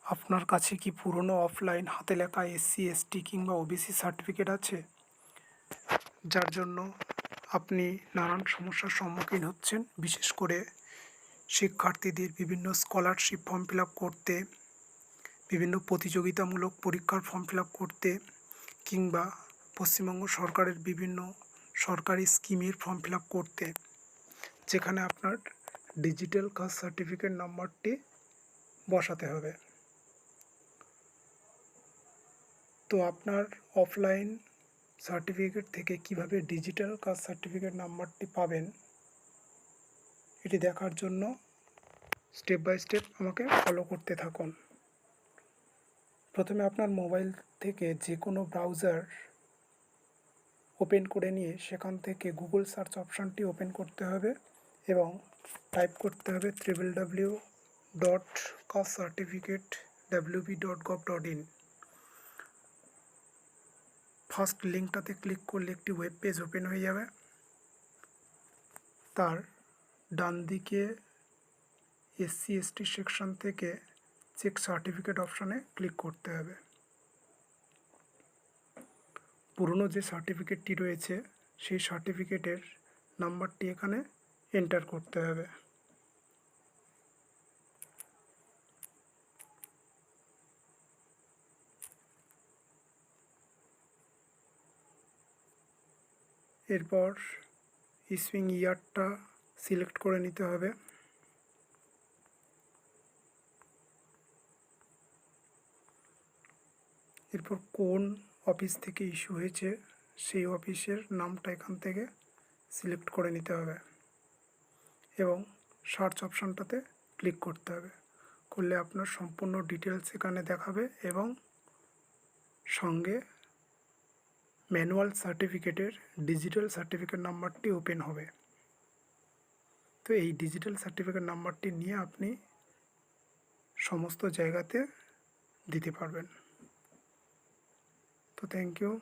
আপনার কাছে কি পুরনো অফলাইন হাতে লেখা এসসি এসটি কিংবা ওবিসি সার্টিফিকেট আছে, যার জন্য আপনি নানান সমস্যার সম্মুখীন হচ্ছেন? বিশেষ করে শিক্ষার্থীদের বিভিন্ন স্কলারশিপ ফর্ম ফিল আপ করতে, বিভিন্ন প্রতিযোগিতামূলক পরীক্ষার ফর্ম ফিল আপ করতে, কিংবা পশ্চিমবঙ্গ সরকারের বিভিন্ন সরকারি স্কিমের ফর্ম ফিল আপ করতে, যেখানে আপনার ডিজিটাল কাস্ট সার্টিফিকেট নাম্বারটি বসাতে হবে। তো আপনার অফলাইন সার্টিফিকেট থেকে কিভাবে ডিজিটাল কাস্ট সার্টিফিকেট নাম্বারটি পাবেন, এটি দেখার জন্য স্টেপ বাই স্টেপ আমাকে ফলো করতে থাকুন। প্রথমে আপনার মোবাইল থেকে যে কোনো ব্রাউজার ওপেন করে নিয়ে সেখান থেকে গুগল সার্চ অপশানটি ওপেন করতে হবে এবং টাইপ করতে হবে www.castcertificate.wb.gov.in। ফার্স্ট লিঙ্কটাতে ক্লিক করলে একটি ওয়েব পেজ ওপেন হয়ে যাবে। তার ডান দিকে এসসি এসটি সেকশন থেকে চেক সার্টিফিকেট অপশানে ক্লিক করতে হবে। পুরনো যে সার্টিফিকেটটি রয়েছে সেই সার্টিফিকেটের নাম্বারটি এখানে এন্টার করতে হবে। এরপর ইস্যুইং ইয়ারটা সিলেক্ট করে নিতে হবে। এরপর কোন অফিস থেকে ইস্যু হয়েছে সেই অফিসের নামটা এখান থেকে সিলেক্ট করে নিতে হবে এবং সার্চ অপশানটাতে ক্লিক করতে হবে। করলে আপনার সম্পূর্ণ ডিটেলস এখানে দেখাবে এবং সঙ্গে ম্যানুয়াল সার্টিফিকেটের ডিজিটাল সার্টিফিকেট নাম্বারটি ওপেন হবে। তো এই ডিজিটাল সার্টিফিকেট নাম্বারটি নিয়ে আপনি সমস্ত জায়গাতে দিতে পারবেন। তো থ্যাংক ইউ।